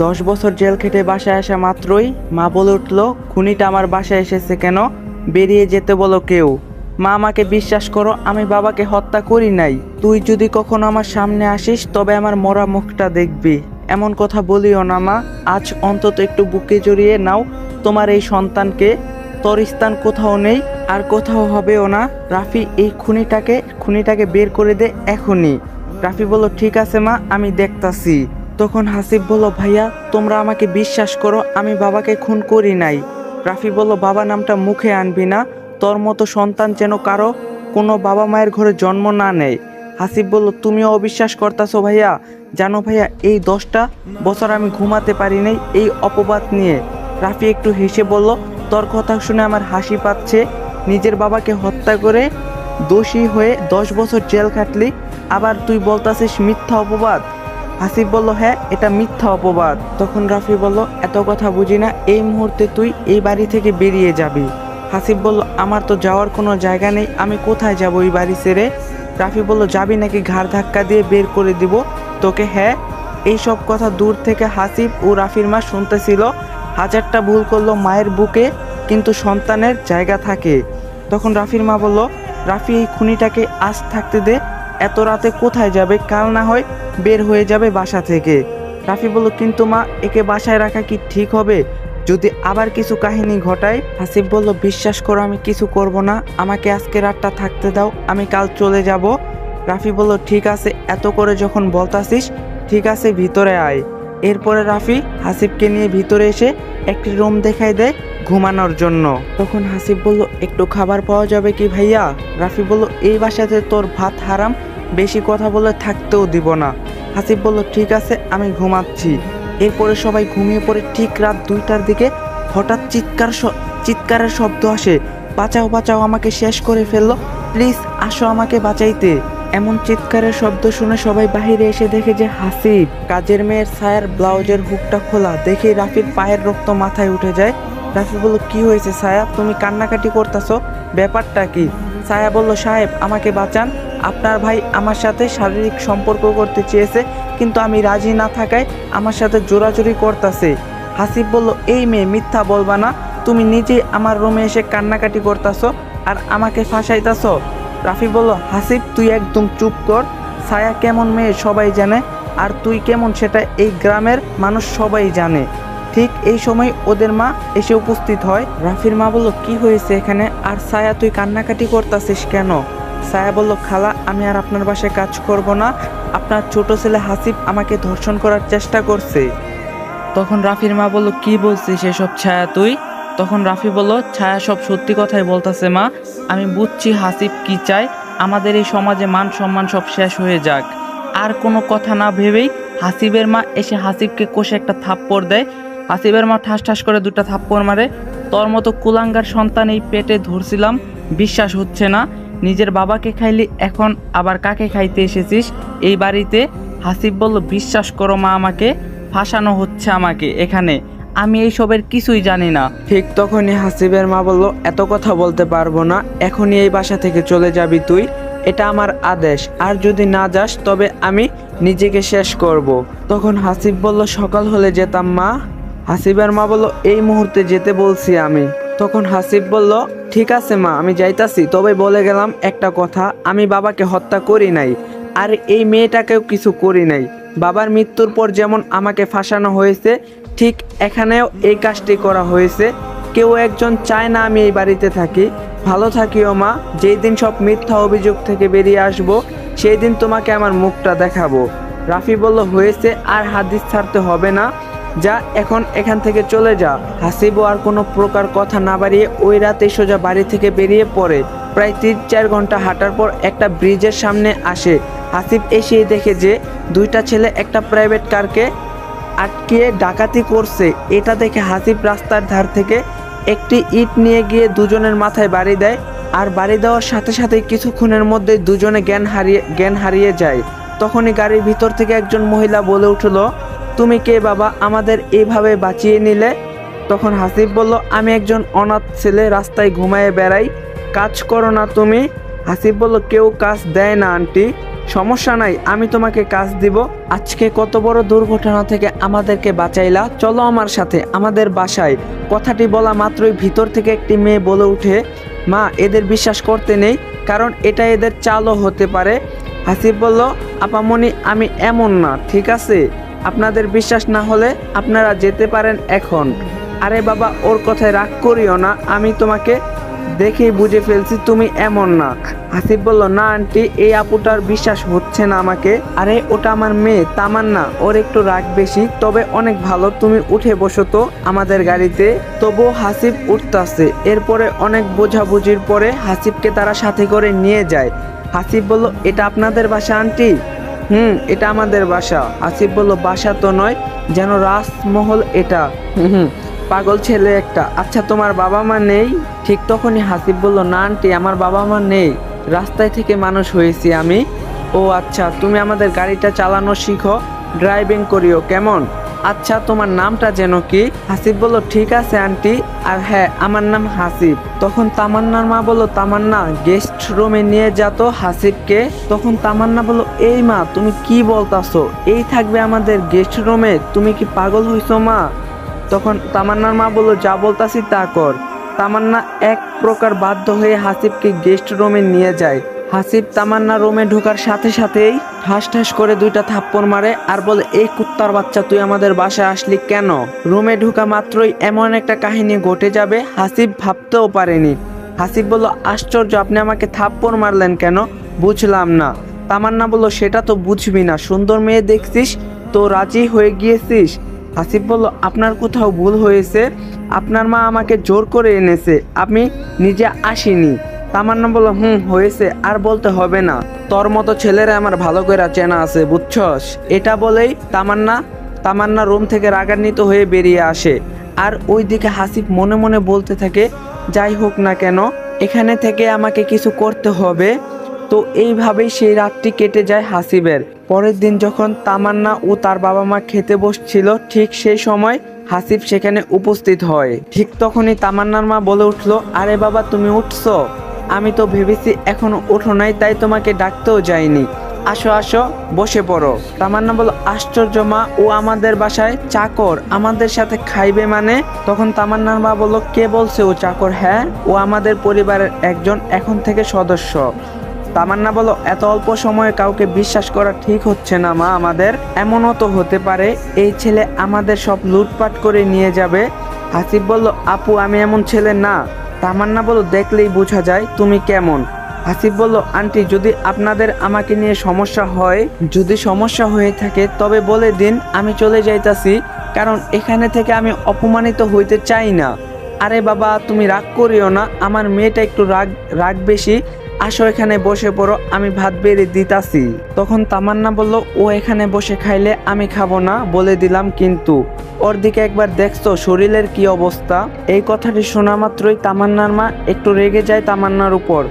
10 বছর জেল খেটে বাসায় আসা মাত্রই মা বলে উঠল, খুনিটা আমার বাসায় এসেছে কেন? বেরিয়ে যেতে বলো কেউ। মা, আমাকে বিশ্বাস করো, আমি বাবাকে হত্যা করি নাই। তুই যদি কখনো আমার সামনে আসিস তবে আমার মরা মুখটা দেখবি। এমন কথা বলিও না মা, আজ অন্তত একটু বুকে জড়িয়ে নাও তোমার এই সন্তানকে। তোর স্থান কোথাও নেই, আর কোথাও হবেও না। রাফি, এই খুনিটাকে বের করে দে এখনই। রাফি বলল, ঠিক আছে মা, আমি দেখতাছি। তখন হাসিব বলল, ভাইয়া তোমরা আমাকে বিশ্বাস করো, আমি বাবাকে খুন করি নাই। রাফি বলল, বাবা নামটা মুখে আনবি না, তোর মতো সন্তান যেন কারো কোনো বাবা মায়ের ঘরে জন্ম না নেয়। হাসিব বলল, তুমিও অবিশ্বাস করতাছো ভাইয়া? জানো ভাইয়া, এই 10টা বছর আমি ঘুমাতে পারি নাই এই অপবাদ নিয়ে। রাফি একটু হেসে বলল, তোর কথা শুনে আমার হাসি পাচ্ছে। নিজের বাবাকে হত্যা করে দোষী হয়ে 10 বছর জেল খাটলি, আবার তুই বলতাছিস মিথ্যা অপবাদ। হাসিব বলল, হ্যাঁ এটা মিথ্যা অপবাদ। তখন রাফি বলল, এত কথা বুঝি না, এই মুহূর্তে তুই এই বাড়ি থেকে বেরিয়ে যাবি। হাসিব বলল, আমার তো যাওয়ার কোনো জায়গা নেই, আমি কোথায় যাব এই বাড়ি ছেড়ে? রাফি বলল, যাবি নাকি ঘাড় ধাক্কা দিয়ে বের করে দিব তোকে? হ্যাঁ। এই সব কথা দূর থেকে হাসিব ও রাফির মা শুনতেছিল। হাজারটা ভুল করলো মায়ের বুকে, কিন্তু সন্তানের জায়গা থাকে। তখন রাফির মা বলল, রাফি, এই খুনিটাকে আজ থাকতে দে, এত রাতে কোথায় যাবে? কাল না হয় বের হয়ে যাবে বাসা থেকে। রাফি বলল, কিন্তু মা, একে বাসায় রাখা কি ঠিক হবে? যদি আবার কিছু কাহিনী ঘটায়? হাসিব বলল, বিশ্বাস করো আমি কিছু করব না, আমাকে আজকে রাতটা থাকতে দাও, আমি কাল চলে যাব। রাফি বলল, ঠিক আছে, এত করে যখন বলতাছিস, ঠিক আছে ভিতরে আয়। এরপরে রাফি হাসিবকে নিয়ে ভিতরে এসে একটি রুম দেখাই দেয় ঘুমানোর জন্য। তখন হাসিব বলল, একটু খাবার পাওয়া যাবে কি ভাইয়া? রাফি বলল, এই বাসাতে তোর ভাত হারাম, বেশি কথা বলে থাকতেও দিব না। হাসিব বলল, ঠিক আছে, আমি ঘুমাচ্ছি। এরপরে সবাই ঘুমিয়ে পড়ে। ঠিক রাত 2টার দিকে হঠাৎ চিৎকারের শব্দ আসে। বাঁচাও বাঁচাও, আমাকে শেষ করে ফেললো, প্লিজ আসো আমাকে বাঁচাইতে। এমন চিৎকারের শব্দ শুনে সবাই বাহিরে এসে দেখে যে হাসিব। কাজের মেয়ের ছায়ার ব্লাউজের হুকটা খোলা দেখে রাফির পায়ের রক্ত মাথায় উঠে যায়। রাফি বলল, কি হয়েছে ছায়া, তুমি কান্নাকাটি করতেছো, ব্যাপারটা কি? ছায়া বলল, সাহেব আমাকে বাঁচান, আপনার ভাই আমার সাথে শারীরিক সম্পর্ক করতে চেয়েছে, কিন্তু আমি রাজি না থাকায় আমার সাথে জোরাজুরি করতেছে। হাসিব বলল, এই মেয়ে মিথ্যা বলবা না, তুমি নিজেই আমার রুমে এসে কান্নাকাটি করতেছো আর আমাকে ফাঁসাইতেছো। রাফি বলল, হাসিব তুই একদম চুপ কর, ছায়া কেমন মেয়ে সবাই জানে, আর তুই কেমন সেটা এই গ্রামের মানুষ সবাই জানে। ঠিক এই সময় ওদের মা এসে উপস্থিত হয়। রাফির মা বলল, কি হয়েছে এখানে, আর ছায়া তুই কান্নাকাটি করতেছিস কেন? ছায়া বলল, খালা আমি আর আপনার বাসায় কাজ করব না, আপনার ছোট ছেলে হাসিব আমাকে ধর্ষণ করার চেষ্টা করছে। তখন রাফির মা বলল, কি বলছিস এসব ছায়া তুই? তখন রাফি বলল, ছায়া সব সত্যি কথাই বলতেছে মা, আমি বুঝছি হাসিব কি চায়, আমাদের এই সমাজে মান সম্মান সব শেষ হয়ে যাক। আর কোনো কথা না ভেবেই হাসিবের মা এসে হাসিবকে কষে একটা থাপ্পড় দেয়। হাসিবের মা ঠাস ঠাস করে 2টা থাপ্পড় মারে। তোর মতো কুলাঙ্গার সন্তান এই পেটে ধরছিলাম, বিশ্বাস হচ্ছে না, নিজের বাবাকে খাইলি, এখন আবার কাকে খাইতে এসেছিস এই বাড়িতে? হাসিব বলল, বিশ্বাস করো মা, আমাকে ফাঁসানো হচ্ছে আমাকে এখানে, আমি এইসবের কিছুই জানি না। ঠিক তখনই হাসিবের মা বলল, এত কথা বলতে পারবো না, এখনই এই বাসা থেকে চলে যাবি তুই, এটা আমার আদেশ, আর যদি না যাস তবে আমি নিজেকে শেষ করব। তখন হাসিব বলল, সকাল হলে যেতাম মা। হাসিবের মা বলল, এই মুহূর্তে যেতে বলছি আমি। তখন হাসিব বলল, ঠিক আছে মা, আমি যাইতাছি, তবে বলে গেলাম একটা কথা, আমি বাবাকে হত্যা করি নাই, আর এই মেয়েটাকেও কিছু করি নাই। বাবার মৃত্যুর পর যেমন আমাকে ফাঁসানো হয়েছে, ঠিক এখানেও এই কাজটি করা হয়েছে। কেউ একজন চায় না আমি এই বাড়িতে থাকি। ভালো থাকিও মা, যেই দিন সব মিথ্যা অভিযোগ থেকে বেরিয়ে আসবো, সেই দিন তোমাকে আমার মুখটা দেখাবো। রাফি বলল, হয়েছে, আর হাদিস ছাড়তে হবে না, যা এখন এখান থেকে চলে যা। হাসিবও আর কোনো প্রকার কথা না বাড়িয়ে ওই রাতে সোজা বাড়ি থেকে বেরিয়ে পড়ে। প্রায় 3-4 ঘন্টা হাঁটার পর একটা ব্রিজের সামনে আসে। হাসিব এসেই দেখে যে 2টা ছেলে একটা প্রাইভেট কারকে আটকিয়ে ডাকাতি করছে। এটা দেখে হাসিব রাস্তার ধার থেকে একটি ইট নিয়ে গিয়ে দুজনের মাথায় বাড়ি দেয়, আর বাড়ি দেওয়ার সাথে সাথে কিছুক্ষণের মধ্যে দুজনে জ্ঞান হারিয়ে যায়। তখনই গাড়ির ভিতর থেকে একজন মহিলা বলে উঠল, তুমি কে বাবা, আমাদের এইভাবে বাঁচিয়ে নিলে? তখন হাসিব বলল, আমি একজন অনাথ ছেলে, রাস্তায় ঘুমায়ে বেড়াই, কাজ করো না তুমি? হাসিব বলল, কেউ কাজ দেয় না আন্টি, সমস্যা নাই, আমি তোমাকে কাজ দিব। আজকে কত বড় দুর্ঘটনা থেকে আমাদেরকে বাঁচাইলা, চলো আমার সাথে আমাদের বাসায়। কথাটি বলা মাত্রই ভিতর থেকে একটি মেয়ে বলে উঠে, মা এদের বিশ্বাস করতে নেই, কারণ এটা এদের চালও হতে পারে। হাসিব বলল, আপামনি আমি এমন না, ঠিক আছে? আপনাদের বিশ্বাস না হলে আপনারা যেতে পারেন এখন। আরে বাবা, ওর কথায় রাগ করিও না, আমি তোমাকে দেখেই বুঝে ফেলছি তুমি এমন না। হাসিব বলল, না আন্টি, এই আপুটার বিশ্বাস হচ্ছে না আমাকে। আরে ওটা আমার মেয়ে তামান্না, ওর একটু রাগ বেশি, তবে অনেক ভালো। তুমি উঠে বসো তো আমাদের গাড়িতে। তবুও হাসিব উঠতাছে। এরপরে অনেক বোঝাবুঝির পরে হাসিবকে তারা সাথে করে নিয়ে যায়। হাসিব বলল, এটা আপনাদের বাসা আন্টি? এটা আমাদের বাসা। আসিফ বলল, বাসা তো নয়, যেন রাজমহল এটা। হুম, পাগল ছেলে একটা। আচ্ছা তোমার বাবা মা নেই? ঠিক তখনই হাসিব বলল, না আন্টি, আমার বাবা মা নেই, রাস্তায় থেকে মানুষ হয়েছি আমি। ও আচ্ছা, তুমি আমাদের গাড়িটা চালানো শিখো, ড্রাইভিং করিও কেমন? আচ্ছা তোমার নামটা যেন কি? হাসিব বলল, ঠিক আছে আন্টি, আর হ্যাঁ আমার নাম হাসিব। তখন তামান্নার মা বলল, তামান্না গেস্ট রুমে নিয়ে যা তো হাসিবকে। তখন তামান্না বলল, এই মা তুমি কি বলতাছো? এই থাকবে আমাদের গেস্ট রুমে? তুমি কি পাগল হইছো মা? তখন তামান্নার মা বলল, যা বলতাছি তা কর। তামান্না এক প্রকার বাধ্য হয়ে হাসিবকে গেস্ট রুমে নিয়ে যায়। হাসিব তামান্না রুমে ঢোকার সাথে সাথেই ঠাস ঠাস করে দুইটা থাপ্পড় মারে আর বলে, এই কুত্তার বাচ্চা, তুই আমাদের বাসায় আসলি কেন? রুমে ঢোকা মাত্রই এমন একটা কাহিনী ঘটে যাবে হাসিব ভাবতেও পারেনি। হাসিব বলল, আশ্চর্য, আপনি আমাকে থাপ্পড় মারলেন কেন? বুঝলাম না। তামান্না বলল, সেটা তো বুঝবি না, সুন্দর মেয়ে দেখছিস তো রাজি হয়ে গিয়েছিস। হাসিব বলল, আপনার কোথাও ভুল হয়েছে, আপনার মা আমাকে জোর করে এনেছে, আমি নিজে আসিনি। তামান্না বলল, হয়েছে, আর বলতে হবে না, তোর মতো ছেলেরা আমার ভালো করে চেনা আছে, বুঝছস? এটা বলেই তামান্না রুম থেকে রাগান্বিত হয়ে বেরিয়ে আসে। আর ওইদিকে হাসিব মনে মনে বলতে থাকে, যাই হোক না কেন, এখানে থেকে আমাকে কিছু করতে হবে। তো এইভাবেই সেই রাতটি কেটে যায় হাসিবের। পরের দিন যখন তামান্না ও তার বাবা মা খেতে বসছিল, ঠিক সেই সময় হাসিব সেখানে উপস্থিত হয়। ঠিক তখনই তামান্নার মা বলে উঠলো, আরে বাবা তুমি উঠছো? আমি তো ভেবেছি এখনো ওঠো নাই, তাই তোমাকে ডাকতেও যাইনি। আসো আসো, বসে পড়ো। তামান্না বলল, আশ্চর্য মা, ও আমাদের বাসায় চাকর, আমাদের সাথে খাইবে মানে? তখন তামান্নার মা বলল, কে বলছে ও চাকর? হ্যাঁ, ও আমাদের পরিবারের একজন এখন থেকে সদস্য। তামান্না বলল, এত অল্প সময়ে কাউকে বিশ্বাস করা ঠিক হচ্ছে না মা আমাদের। এমনও তো হতে পারে এই ছেলে আমাদের সব লুটপাট করে নিয়ে যাবে। হাসিব বলল, আপু আমি এমন ছেলে না। তামান্না বলল, দেখলেই বোঝা যায় তুমি কেমন। হাসিব বলল, আন্টি যদি আপনাদের আমাকে নিয়ে সমস্যা হয়, যদি সমস্যা হয়ে থাকে তবে বলে দিন, আমি চলে যাইতাছি, কারণ এখানে থেকে আমি অপমানিত হইতে চাই না। আরে বাবা তুমি রাগ করিও না, আমার মেয়েটা একটু রাগ বেশি। আসো এখানে বসে পড়ো, আমি ভাত বেড়ে দিতাছি। তখন তামান্না বলল, ও এখানে বসে খাইলে আমি খাবো না, বলে দিলাম কিন্তু। ওর দিকে একবার দেখছো শরীরের কি অবস্থা? এই কথাটি শোনা মাত্রই তামান্নার মা একটু রেগে যায় তামান্নার উপর।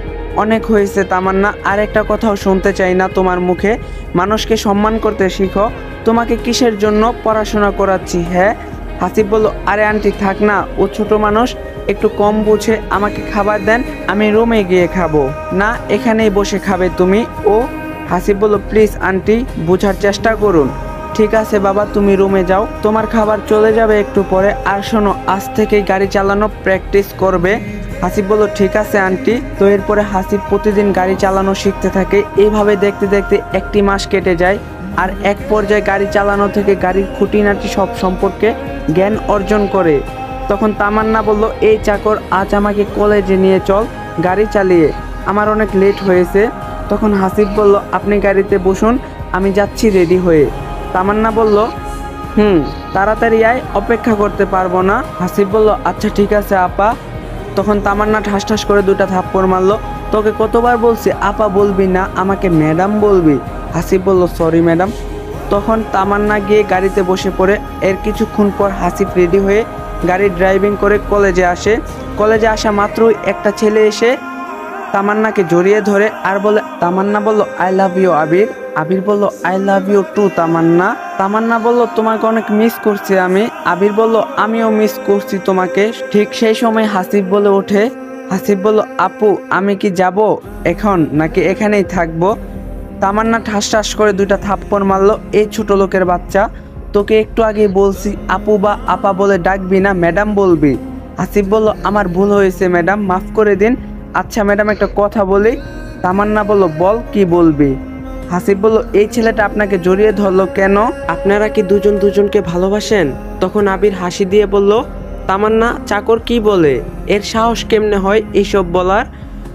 অনেক হয়েছে তামান্না, আর একটা কথাও শুনতে চাই না তোমার মুখে। মানুষকে সম্মান করতে শিখো। তোমাকে কিসের জন্য পড়াশোনা করাচ্ছি? হ্যাঁ। হাসিব বলল, আরে আন্টি থাক না, ও ছোট মানুষ, একটু কম বুঝে, আমাকে খাবার দেন, আমি রুমে গিয়ে খাবো। না, এখানেই বসে খাবে তুমি। ও হাসিব বলল, প্লিজ আন্টি বোঝার চেষ্টা করুন। ঠিক আছে বাবা, তুমি রুমে যাও, তোমার খাবার চলে যাবে একটু পরে। আর শোনো, আজ থেকেই গাড়ি চালানো প্র্যাকটিস করবে। হাসিব বলল, ঠিক আছে আন্টি। তো এরপরে হাসিব প্রতিদিন গাড়ি চালানো শিখতে থাকে। এইভাবে দেখতে দেখতে একটি মাস কেটে যায়। আর এক পর্যায়ে গাড়ি চালানো থেকে গাড়ির খুঁটিনাটি সব সম্পর্কে জ্ঞান অর্জন করে। তখন তামান্না বলল, এই চাকর, আজ আমাকে কলেজে নিয়ে চল গাড়ি চালিয়ে, আমার অনেক লেট হয়েছে। তখন হাসিব বলল, আপনি গাড়িতে বসুন, আমি যাচ্ছি রেডি হয়ে। তামান্না বলল, তাড়াতাড়ি আয়, অপেক্ষা করতে পারবো না। হাসিব বলল, আচ্ছা ঠিক আছে আপা। তখন তামান্না ঠাস ঠাস করে দুটা থাপ্পড় মারলো। তোকে কতবার বলছি আপা বলবি না, আমাকে ম্যাডাম বলবি। হাসিব বলল, সরি ম্যাডাম। তখন তামান্না গিয়ে গাড়িতে বসে পড়ে। এর কিছুক্ষণ পর হাসিব রেডি হয়ে গাড়ি ড্রাইভিং করে কলেজে আসে। কলেজে আসা মাত্রই একটা ছেলে এসে তামান্নাকে জড়িয়ে ধরে আর বলে, তামান্না বলল, আই লাভ ইউ আবির। আবির বলল, আই লাভ ইউ টু তামান্না। তামান্না বলল, তোমাকে অনেক মিস করছি আমি। আবির বলল, আমিও মিস করছি তোমাকে। ঠিক সেই সময় হাসিব বলে ওঠে। হাসিব বলল, আপু আমি কি যাব এখন নাকি এখানেই থাকবো? তামান্না ঠাস ঠাস করে দুইটা থাপ্পড় মারলো। এই ছোট লোকের বাচ্চা, তোকে একটু আগে বলছি আপু বা আপা বলে ডাকবি না, ম্যাডাম বলবি। হাসিব বলল, আমার ভুল হয়েছে ম্যাডাম, মাফ করে দিন। আচ্ছা ম্যাডাম, একটা কথা বলি। তামান্না বলল, বল, কি বলবি? হাসিব বলল, এই ছেলেটা আপনাকে জড়িয়ে ধরলো কেন? আপনারা কি দুজন দুজনকে ভালোবাসেন? তখন আবির হাসি দিয়ে বলল, তামান্না, চাকর কি বলে? এর সাহস কেমনে হয় এইসব বলার?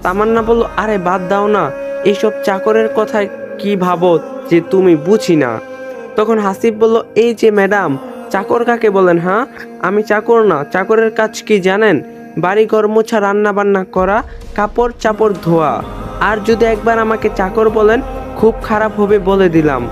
তামান্না বলল, আরে বাদ দাও না, এইসব চাকরের কথা কি ভাবো যে তুমি বুঝি না। তখন হাসিব বলল, এই যে ম্যাডাম, চাকর কাকে বলেন? হ্যাঁ, আমি চাকর না। চাকরের কাজ কি জানেন? বাড়ি ঘর মোছা, রান্না বান্না করা, কাপড় চাপড় ধোয়া। আর যদি একবার আমাকে চাকর বলেন, খুব খারাপ হবে বলে দিলাম।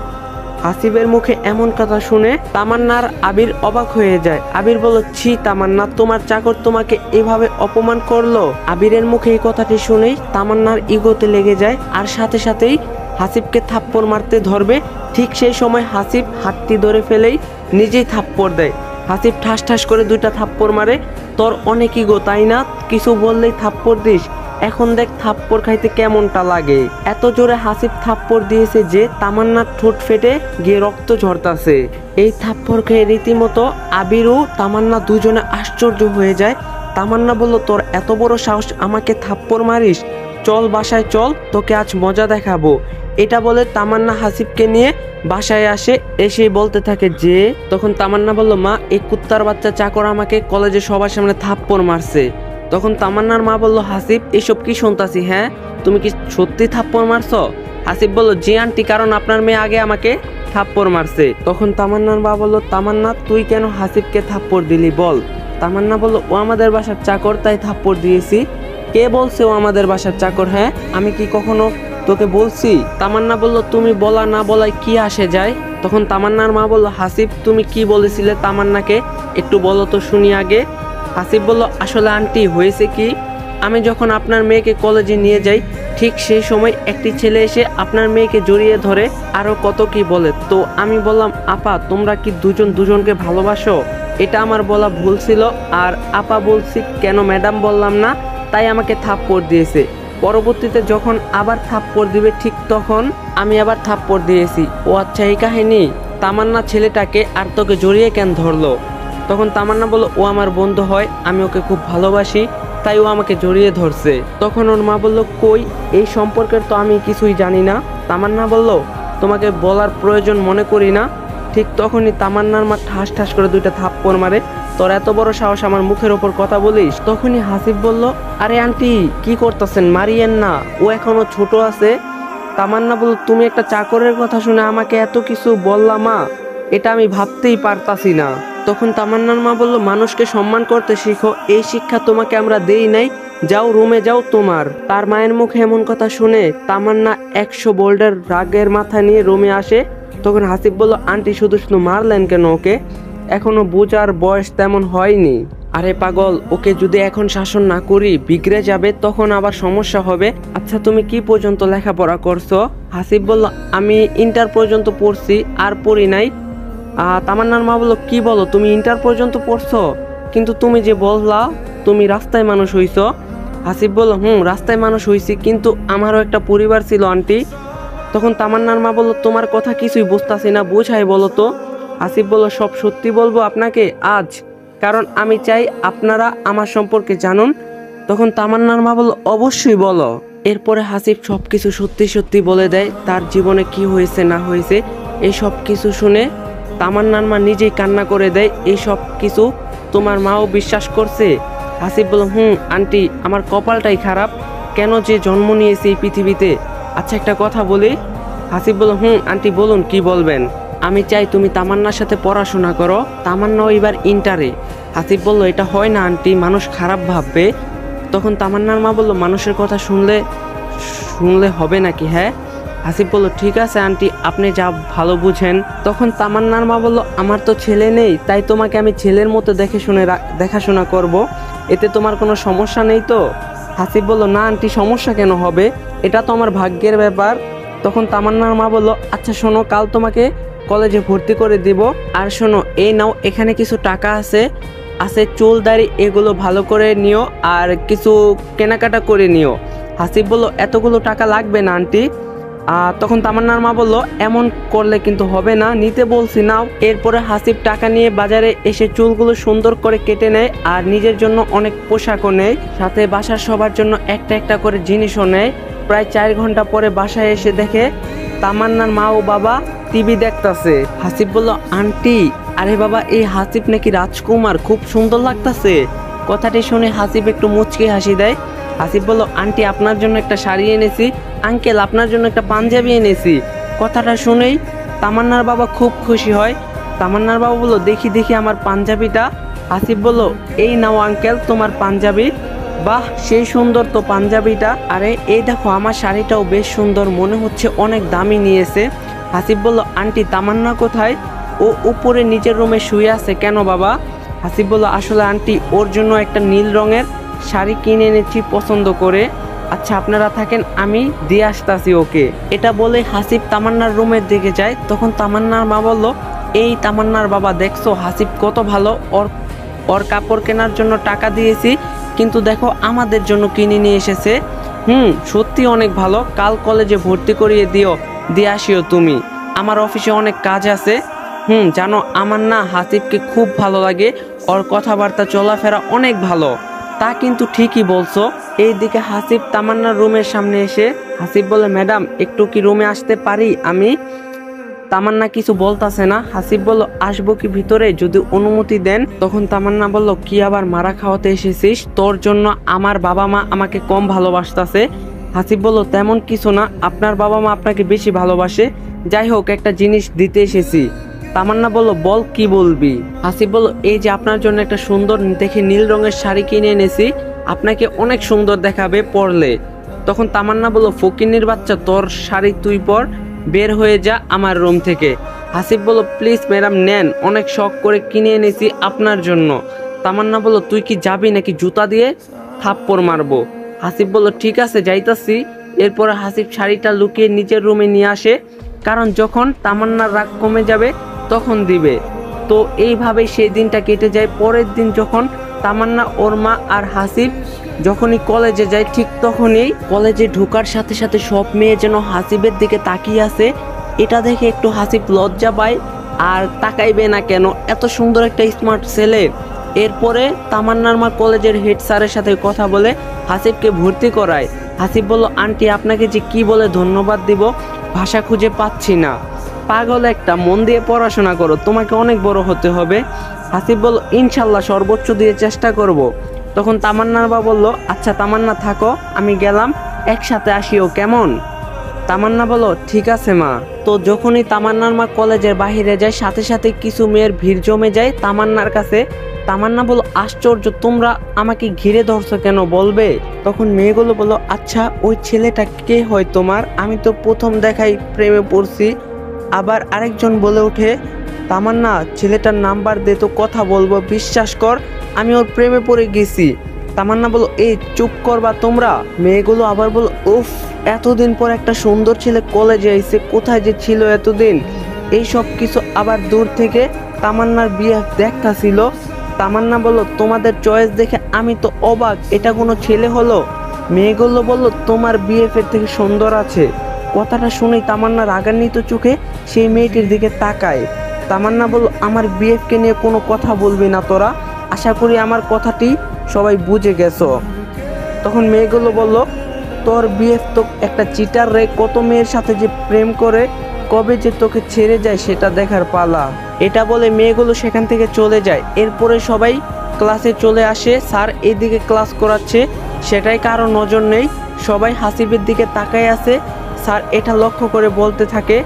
হাসিবের মুখে এমন কথা শুনে তামান্নার আবির অবাক হয়ে যায়। আবির বলল, ছি তামান্না, তোমার চাকর তোমাকে এভাবে অপমান করলো? আবিরের মুখে এই কথাটি শুনেই তামান্নার ইগোতে লেগে যায়, আর সাথে সাথেই হাসিবকে থাপ্পড় মারতে ধরবে। ঠিক সেই সময় হাসিব হাতটি ধরে ফেলেই নিজেই থাপ্পড় দেয়। হাসিব ঠাস ঠাস করে দুইটা থাপ্পড় মারে। তোর অনেক ইগো তাই না? কিছু বললেই থাপ্পড় দিস। এখন দেখ থাপ্পড় খাইতে কেমনটা লাগে। এত জোরে হাসিব থাপ্পড় দিয়েছে যে তামান্নার ঠোঁট ফেটে গিয়ে রক্ত ঝরতাছে। এই থাপ্পড় খেয়ে রীতিমতো আবির ও তামান্না দুজনে আশ্চর্য হয়ে যায়। তামান্না বলল, তোর এত বড় সাহস, আমাকে থাপ্পড় মারিস? চল বাসায় চল, তোকে আজ মজা দেখাবো। এটা বলে তামান্না হাসিবকে নিয়ে বাসায় আসে। এসেই বলতে থাকে যে, তখন তামান্না বলল, মা, এই কুত্তার বাচ্চা চাকর আমাকে কলেজে সবার সামনে থাপ্পড় মারছে। তখন তামান্নার মা বলল, হাসিব, এসব কি শুনতাছি? হ্যাঁ, তুমি কি সত্যি থাপ্পড় মারছো? হাসিব বলল, জি আন্টি, কারণ আপনার মেয়ে আগে আমাকে থাপ্পড় মারছে। তখন তামান্নার মা বলল, তামান্না, তুই কেন হাসিবকে থাপ্পড় দিলি বল? তামান্না বলল, ও আমাদের বাসার চাকর, তাই থাপ্পড় দিয়েছি। কে বলছে ও আমাদের বাসার চাকর? হ্যাঁ, আমি কি কখনো তোকে বলছি? তামান্না বলল, তুমি বলা না বলাই কি আসে যায়? তখন তামান্নার মা বলল, হাসিব, তুমি কি বলেছিলে তামান্নাকে, একটু বলো তো শুনি আগে। হাসিব বলল, আসলে আন্টি, হয়েছে কি, আমি যখন আপনার মেয়েকে কলেজে নিয়ে যাই, ঠিক সেই সময় একটি ছেলে এসে আপনার মেয়েকে জড়িয়ে ধরে আরও কত কি বলে। তো আমি বললাম, আপা, তোমরা কি দুজন দুজনকে ভালোবাসো? এটা আমার বলা ভুল ছিল। আর আপা বলছি কেন ম্যাডাম বললাম না, তাই আমাকে থাপ্পড় দিয়েছে। পরবর্তীতে যখন আবার থাপ্পড় দিবে, ঠিক তখন আমি আবার থাপ্পড় দিয়েছি। ও আচ্ছা, এই কাহিনী। তামান্না ছেলেটাকে আর তোকে জড়িয়ে কেন ধরলো? তখন তামান্না বলল, ও আমার বন্ধু হয়, আমি ওকে খুব ভালোবাসি, তাই ও আমাকে জড়িয়ে ধরছে। তখন ওর মা বলল, কই, এই সম্পর্কের তো আমি কিছুই জানি না। তামান্না বলল, তোমাকে বলার প্রয়োজন মনে করি না। ঠিক তখনই তামান্নার মা ঠাস ঠাস করে দুইটা থাপ্পড় মারে। তোর এত বড় সাহস, আমার মুখের ওপর কথা বলিস? তখনই হাসিব বলল, আরে আন্টি, কি করতেছেন, মারিয়েন না, ও এখনো ছোট আছে। তামান্না বলল, তুমি একটা চাকরের কথা শুনে আমাকে এত কিছু বললা মা, এটা আমি ভাবতেই পারতাছি না। তখন তামান্নার মা বলল, মানুষকে সম্মান করতে শিখো, এই শিক্ষা তোমাকে আমরা দেই নাই, যাও রুমে যাও তোমার। তার মায়ের মুখে এমন কথা শুনে তামান্না 100 বোল্ডার রাগের মাথা নিয়ে রুমে আসে। তখন হাসিব বলল, আন্টি, শুধু শুধু মারলেন কেন ওকে? এখনো বোঝার বয়স তেমন হয়নি। আরে পাগল, ওকে যদি এখন শাসন না করি বিগড়ে যাবে, তখন আবার সমস্যা হবে। আচ্ছা, তুমি কি পর্যন্ত লেখাপড়া করছো? হাসিব বলল, আমি ইন্টার পর্যন্ত পড়ছি, আর পড়ি নাই। তামান্নার মা বলল, কি বলো, তুমি ইন্টার পর্যন্ত পড়ছো? কিন্তু তুমি যে বললা তুমি রাস্তায় মানুষ হইছো। হাসিব বলল, রাস্তায় মানুষ হইছি, কিন্তু আমারও একটা পরিবার ছিল আন্টি। তখন তামান্নার মা বলল, তোমার কথা কিছুই বুঝতাছি না, বুঝাই বলো তো। হাসিব বলল, সব সত্যি বলবো আপনাকে আজ, কারণ আমি চাই আপনারা আমার সম্পর্কে জানুন। তখন তামান্নার মা বলল, অবশ্যই বলো। এরপরে হাসিব সব কিছু সত্যি সত্যি বলে দেয়, তার জীবনে কি হয়েছে না হয়েছে। এই সব কিছু শুনে তামান্নার মা নিজেই কান্না করে দেয়। এই সব কিছু তোমার মাও বিশ্বাস করছে? হাসিব বলল, আন্টি, আমার কপালটাই খারাপ, কেন যে জন্ম নিয়েছি এই পৃথিবীতে। আচ্ছা, একটা কথা বলি। হাসিব বলল, আন্টি বলুন, কি বলবেন? আমি চাই তুমি তামান্নার সাথে পড়াশোনা করো, তামান্নাও এবার ইন্টারে। হাসিব বলল, এটা হয় না আন্টি, মানুষ খারাপ ভাববে। তখন তামান্নার মা বলল, মানুষের কথা শুনলে হবে নাকি? হ্যাঁ। হাসিব বলল, ঠিক আছে আন্টি, আপনি যা ভালো বুঝেন। তখন তামান্নার মা বলল, আমার তো ছেলে নেই, তাই তোমাকে আমি ছেলের মতো দেখাশোনা করব, এতে তোমার কোনো সমস্যা নেই তো? হাসিব বলল, না আন্টি, সমস্যা কেন হবে, এটা তো আমার ভাগ্যের ব্যাপার। তখন তামান্নার মা বলল, আচ্ছা শোনো, কাল তোমাকে কলেজে ভর্তি করে দিব। আর শোনো, এই নাও, এখানে কিছু টাকা আছে, চুল দাড়ি এগুলো ভালো করে নিও, আর কিছু কেনাকাটা করে নিও। হাসিব বলল, এতগুলো টাকা লাগবে না আন্টি। তখন তামান্নার মা বলল, এমন করলে কিন্তু হবে না, নিতে বলছি নাও। এরপরে হাসিব টাকা নিয়ে বাজারে এসে চুলগুলো সুন্দর করে কেটে নেয় আর নিজের জন্য অনেক পোশাকও নেয়, সাথে বাসার সবার জন্য একটা একটা করে জিনিসও নেয়। প্রায় 4 ঘন্টা পরে বাসায় এসে দেখে তামান্নার মা ও বাবা টিভি দেখতাছে। হাসিব বলল, আন্টি, আরে বাবা, এই হাসিব নাকি রাজকুমার, খুব সুন্দর লাগতাছে। কথাটি শুনে হাসিব একটু মুচকি হাসি দেয়। হাসিব বলল, আন্টি, আপনার জন্য একটা শাড়ি এনেছি, আঙ্কেল আপনার জন্য একটা পাঞ্জাবি এনেছি। কথাটা শুনেই তামান্নার বাবা খুব খুশি হয়। তামান্নার বাবা বলল, দেখি দেখি আমার পাঞ্জাবিটা। হাসিব বলল, এই নাও আঙ্কেল তোমার পাঞ্জাবি। বাহ, সেই সুন্দর তো পাঞ্জাবিটা। আরে এই দেখো, আমার শাড়িটাও বেশ সুন্দর, মনে হচ্ছে অনেক দামি নিয়েছে। হাসিব বলল, আন্টি, তামান্না কোথায়? ও উপরে নিচের রুমে শুয়ে আছে। কেন বাবা? হাসিব বলল, আসলে আন্টি, ওর জন্য একটা নীল রঙের শাড়ি কিনে এনেছি পছন্দ করে। আচ্ছা আপনারা থাকেন, আমি দিয়ে আসতাছি ওকে। এটা বলে হাসিব তামান্নার রুমের দিকে যায়। তখন তামান্নার মা বলল, এই তামান্নার বাবা, দেখছো হাসিব কত ভালো, ওর কাপড় কেনার জন্য টাকা দিয়েছি, কিন্তু দেখো আমাদের জন্য কিনে নিয়ে এসেছে। সত্যি অনেক ভালো, কাল কলেজে ভর্তি করিয়ে দিয়ে আসিও তুমি, আমার অফিসে অনেক কাজ আছে। জানো, আমার না হাসিবকে খুব ভালো লাগে, ওর কথাবার্তা চলাফেরা অনেক ভালো। তা কিন্তু ঠিকই বলছো। এইদিকে হাসিব তামান্নার রুমের সামনে এসে হাসিব বলে, ম্যাডাম, একটু কি রুমে আসতে পারি আমি? তামান্না কিছু বলতাছে না। হাসিব বলল, আসবো কি ভিতরে, যদি অনুমতি দেন? তখন তামান্না বলল, কি আবার মারা খাওয়াতে এসেছিস? তোর জন্য আমার বাবা মা আমাকে কম ভালোবাসতাছে। হাসিব বলল, তেমন কিছু না, আপনার বাবা মা আপনাকে বেশি ভালোবাসে। যাই হোক, একটা জিনিস দিতে এসেছি। তামান্না বলল, বল, কি বলবি? হাসিব বলল, এই যে আপনার জন্য একটা সুন্দর দেখে নীল রঙের শাড়ি কিনে এনেছি, আপনাকে অনেক সুন্দর দেখাবে পরলে। তখন তামান্না বলল, ফকিন্নির বাচ্চা, তোর শাড়ি তুই পর, বের হয়ে যা আমার রুম থেকে। হাসিব বলল, প্লিজ ম্যাডাম নেন, অনেক শখ করে কিনে এনেছি আপনার জন্য। তামান্না বলল, তুই কি যাবি নাকি জুতা দিয়ে থাপ্পড় মারবো? হাসিব বলল, ঠিক আছে, যাইতাছি। এরপরে হাসিব শাড়িটা লুকিয়ে নিচের রুমে নিয়ে আসে, কারণ যখন তামান্নার রাগ কমে যাবে তখন দিবে। তো এইভাবেই সেই দিনটা কেটে যায়। পরের দিন যখন তামান্না, ওর মা আর হাসিব যখনই কলেজে যায়, ঠিক তখনই কলেজে ঢোকার সাথে সাথে সব মেয়ে যেন হাসিবের দিকে তাকিয়ে আছে। এটা দেখে একটু হাসিব লজ্জা পায়, আর তাকাইবে না কেন, এত সুন্দর একটা স্মার্ট ছেলে। এরপরে তামান্নার মা কলেজের হেড স্যারের সাথে কথা বলে হাসিবকে ভর্তি করায়। হাসিব বলল, আন্টি, আপনাকে যে কি বলে ধন্যবাদ দিব ভাষা খুঁজে পাচ্ছি না। পাগল একটা, মন দিয়ে পড়াশোনা করো, তোমাকে অনেক বড় হতে হবে। হাসিব বলল, ইনশাল্লাহ সর্বোচ্চ দিয়ে চেষ্টা করব। তখন তামান্নার বাবা বলল, আচ্ছা তামান্না, থাকো, আমি গেলাম, একসাথে আসিও কেমন? তামান্না বলল, ঠিক আছে মা। তো যখনই তামান্নার মা কলেজের বাহিরে যায়, সাথে সাথে কিছু মেয়ের ভিড় জমে যায় তামান্নার কাছে। তামান্না বলল, আশ্চর্য, তোমরা আমাকে ঘিরে ধরছো কেন, বলবে? তখন মেয়েগুলো বলল, আচ্ছা ওই ছেলেটা কে হয় তোমার? আমি তো প্রথম দেখাই প্রেমে পড়ছি। আবার আরেকজন বলে ওঠে, তামান্না, ছেলেটার নাম্বার দে তো কথা বলবো, বিশ্বাস কর আমি ওর প্রেমে পড়ে গেছি। তামান্না বলল, এই চুপ করবা তোমরা? মেয়েগুলো আবার বলল, উফ, এতদিন পর একটা সুন্দর ছেলে কলেজে আইছে, কোথায় যে ছিল এতদিন? এই সব কিছু আবার দূর থেকে তামান্নার বিয়ে দেখতাছিল। তামান্না বলল, তোমাদের চয়েস দেখে আমি তো অবাক, এটা কোনো ছেলে হলো? মেয়েগুলো বলল, তোমার বিএফের থেকে সুন্দর আছে। কথাটা শুনেই তামান্না রাগান্বিত চোখে সেই মেয়েটির দিকে তাকায়। তামান্না বলল, আমার বিএফকে নিয়ে কোনো কথা বলবি না তোরা, আশা করি আমার কথাটি সবাই বুঝে গেছো। তখন মেয়েগুলো বলল, তোর বিএফ তো একটা চিটার রে, কত মেয়ের সাথে যে প্রেম করে, কবে যে তোকে ছেড়ে যায় সেটা দেখার পালা। এটা বলে মেয়েগুলো সেখান থেকে চলে যায়। এরপরে সবাই ক্লাসে চলে আসে। স্যার এইদিকে ক্লাস করাচ্ছে, সেটাই কারো নজর নেই, সবাই হাসিবের দিকে তাকায় আছে। স্যার এটা লক্ষ্য করে বলতে থাকে,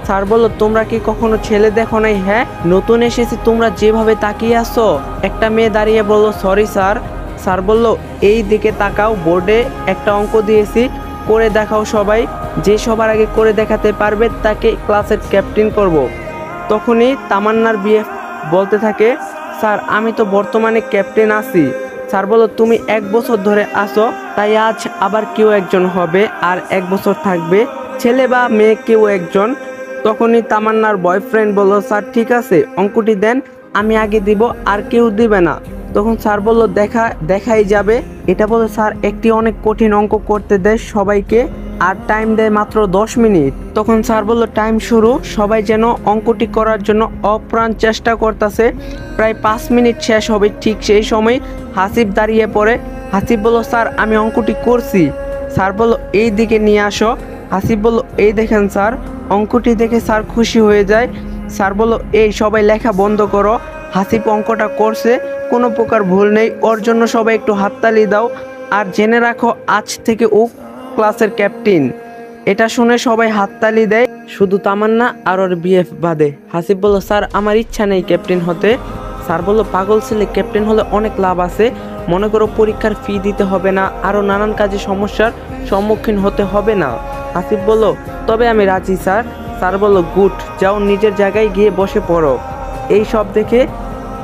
স্যার বলল, তোমরা কি কখনো ছেলে দেখো নাই? হ্যাঁ, নতুন এসেছি, তোমরা যেভাবে তাকিয়ে আসো। একটা মেয়ে দাঁড়িয়ে বলল, সরি স্যার। স্যার বলল, এই দিকে তাকাও, বোর্ডে একটা অঙ্ক দিয়েছি, করে দেখাও সবাই, যে সবার আগে করে দেখাতে পারবে তাকে ক্লাসের ক্যাপ্টেন করব। তখনই তামান্নার বিএফ বলতে থাকে, স্যার আমি তো বর্তমানে ক্যাপ্টেন আছি। স্যার বলল, তুমি 1 বছর ধরে আসো, তাই আজ আবার কেউ একজন হবে, আর 1 বছর থাকবে, ছেলে বা মেয়ে কেউ একজন। তখনই তামান্নার বয়ফ্রেন্ড বলল, স্যার ঠিক আছে, অঙ্কটি দেন, আমি আগে দিব আর কেউ দিবে না। তখন স্যার বলল দেখাই যাবে। এটা বলে স্যার একটি অনেক কঠিন অঙ্ক করতে দেয় সবাইকে, আর টাইম দেয় মাত্র 10 মিনিট। তখন স্যার বলল টাইম শুরু। সবাই যেন অঙ্কটি করার জন্য অপ্রাণ চেষ্টা করতেছে। প্রায় 5 মিনিট শেষ হবে, ঠিক সেই সময় হাসিব দাঁড়িয়ে পড়ে। হাসিব বলল স্যার আমি অঙ্কটি করছি। স্যার বলল এই দিকে নিয়ে আসো। হাসিব বলল এই দেখেন স্যার। অঙ্কটি দেখে স্যার খুশি হয়ে যায়। স্যার বলল এই সবাই লেখা বন্ধ করো। হাসিব অঙ্কটা করছে, কোনো প্রকার ভুল নেই। ওর জন্য সবাই একটু হাততালি দাও। আর জেনে রাখো আজ থেকে ও ক্লাসের ক্যাপ্টেন। এটা শুনে সবাই হাততালি দেয়, শুধু তামান্না আর ওর বিএফ বাদে। হাসিব বলল স্যার আমার ইচ্ছা নেই ক্যাপ্টেন হতে। স্যার বলল পাগল ছেলে, ক্যাপ্টেন হলে অনেক লাভ আছে। মনে করো পরীক্ষার ফি দিতে হবে না, আরও নানান কাজে সমস্যার সম্মুখীন হতে হবে না। হাসিব বলল তবে আমি রাজি স্যার। স্যার বলল গুড, যাও নিজের জায়গায় গিয়ে বসে পড়ো। এই সব দেখে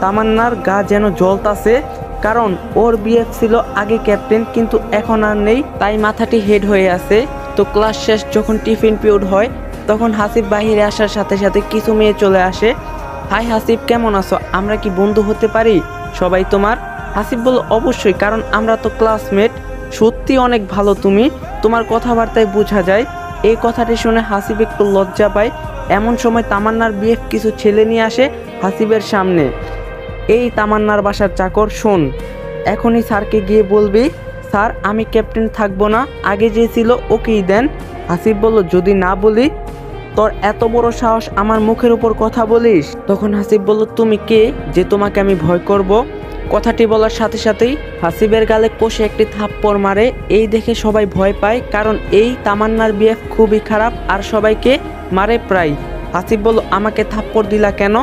তামান্নার গা যেন জ্বলতাছে, কারণ ওর বিএফ ছিল আগে ক্যাপ্টেন, কিন্তু এখন আর নেই, তাই মাথাটি হেড হয়ে আছে। তো ক্লাস শেষ যখন টিফিন পিরিয়ড হয়, তখন হাসিব বাহিরে আসার সাথে সাথে কিছু মেয়ে চলে আসে। হাই হাসিব, কেমন আছো? আমরা কি বন্ধু হতে পারি? সবাই তোমার? হাসিব বলল অবশ্যই, কারণ আমরা তো ক্লাসমেট। সত্যি অনেক ভালো তুমি, তোমার কথাবার্তায় বোঝা যায়। এই কথাটি শুনে হাসিব একটু লজ্জা পায়। এমন সময় তামান্নার বিএফ কিছু ছেলে নিয়ে আসে হাসিবের সামনে। এই তামান্নার বাসার চাকর, শোন এখনই স্যারকে গিয়ে বলবি স্যার আমি ক্যাপ্টেন থাকবো না, আগে যে ছিল ওকেই দেন। হাসিব বলল যদি না বলি? তোর এত বড় সাহস আমার মুখের উপর কথা বলিস? তখন হাসিব বলল তুমি কে যে তোমাকে আমি ভয় করব? কথাটি বলার সাথে সাথেই হাসিবের গালে কষে একটি থাপ্পড় মারে। এই দেখে সবাই ভয় পায়, কারণ এই তামান্নার বিএফ খুবই খারাপ আর সবাইকে মারে প্রায়। হাসিব বলল আমাকে থাপ্পড় দিলা কেন?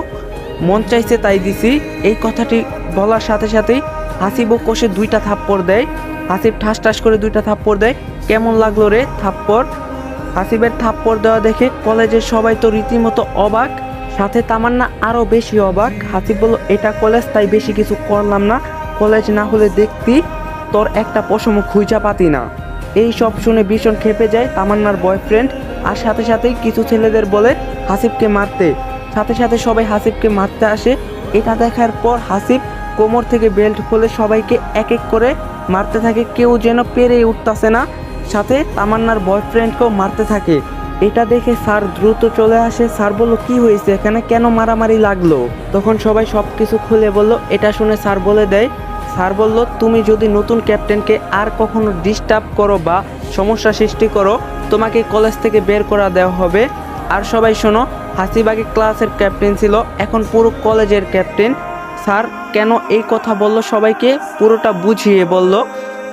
মন চাইছে তাই দিছি। এই কথাটি বলার সাথে সাথেই হাসিবও কষে 2টা থাপ্পড় দেয়। হাসিব ঠাস ঠাস করে 2টা থাপ্পড় দেয়। কেমন লাগলো রে থাপ্পড়? হাসিবের থাপ্পড় দেওয়া দেখে কলেজের সবাই তো রীতিমতো অবাক, সাথে তামান্না আরও বেশি অবাক। হাসিব বলল এটা কলেজ, তাই বেশি কিছু করলাম না। কলেজ না হলে দেখতি তোর একটা পশমও খুঁজা পাতি না। এই সব শুনে ভীষণ খেপে যায় তামান্নার বয়ফ্রেন্ড, আর সাথে সাথেই কিছু ছেলেদের বলে হাসিবকে মারতে। সাথে সাথে সবাই হাসিবকে মারতে আসে। এটা দেখার পর হাসিব কোমর থেকে বেল্ট খুলে সবাইকে এক এক করে মারতে থাকে। কেউ যেন পেরে উঠতেছে না, সাথে তামান্নার বয়ফ্রেন্ডকেও মারতে থাকে। এটা দেখে স্যার দ্রুত চলে আসে। স্যার বলল কি হয়েছে এখানে, কেন মারামারি লাগলো? তখন সবাই সব কিছু খুলে বলল। এটা শুনে স্যার বলে দেয়, স্যার বলল তুমি যদি নতুন ক্যাপ্টেনকে আর কখনো ডিস্টার্ব করো বা সমস্যা সৃষ্টি করো, তোমাকে কলেজ থেকে বের করা দেওয়া হবে। আর সবাই শোনো, হাসিব আগে ক্লাসের ক্যাপ্টেন ছিল, এখন পুরো কলেজের ক্যাপ্টেন। স্যার কেন এই কথা বলল সবাইকে পুরোটা বুঝিয়ে বলল।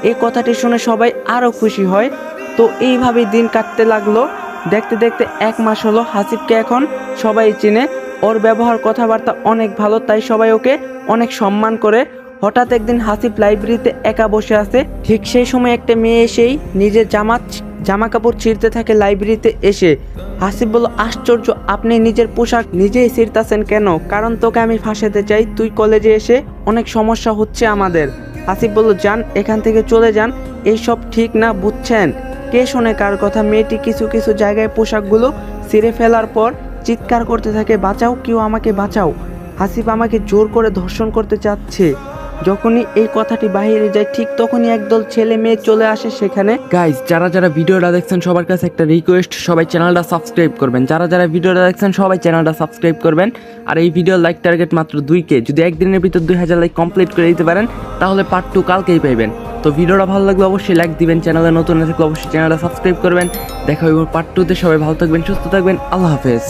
এই কথাটি শুনে সবাই আরও খুশি হয়। তো এইভাবেই দিন কাটতে লাগলো। দেখতে দেখতে 1 মাস হলো। হাসিবকে এখন সবাই চিনে, ওর ব্যবহার কথাবার্তা অনেক ভালো, তাই সবাই ওকে অনেক সম্মান করে। হঠাৎ একদিন হাসিব লাইব্রেরিতে একা বসে আছে। ঠিক সেই সময় একটা মেয়ে এসেই নিজের জামা কাপড় ছিঁড়তে থাকে লাইব্রেরিতে এসে। হাসিব বলল আশ্চর্য, আপনি নিজের পোশাক নিজেই ছিঁড়তেছেন কেন? কারণ তোকে আমি ফাঁসাতে চাই, তুই কলেজে এসে অনেক সমস্যা হচ্ছে আমাদের। হাসিব বলল যান, এখান থেকে চলে যান, এইসব ঠিক না বুঝছেন? কে শোনে কার কথা? মেয়েটি কিছু কিছু জায়গায় পোশাকগুলো ছিঁড়ে ফেলার পর চিৎকার করতে থাকে বাঁচাও, কেউ আমাকে বাঁচাও, হাসিব আমাকে জোর করে ধর্ষণ করতে চাচ্ছে। যখনই এই কথাটি বাইরে যায়, ঠিক তখনই একদল ছেলে মেয়ে চলে আসে সেখানে। গাইজ যারা যারা ভিডিওটা দেখছেন সবার কাছে একটা রিকোয়েস্ট, সবাই চ্যানেলটা সাবস্ক্রাইব করবেন। যারা যারা ভিডিওটা দেখছেন সবাই চ্যানেলটা সাবস্ক্রাইব করবেন। আর এই ভিডিওর লাইক টার্গেট মাত্র 2K, যদি একদিনের ভিতর 2000 লাইক কমপ্লিট করে দিতে পারেন তাহলে পার্ট 2 কালকেই পাইবেন। তো ভিডিওটা ভালো লাগলে অবশ্যই লাইক দিবেন, চ্যানেলে নতুন থাকলে অবশ্যই চ্যানেলটা সাবস্ক্রাইব করবেন। দেখা হইব পার্ট 2তে। সবাই ভালো থাকবেন, সুস্থ থাকবেন, আল্লাহ হাফেজ।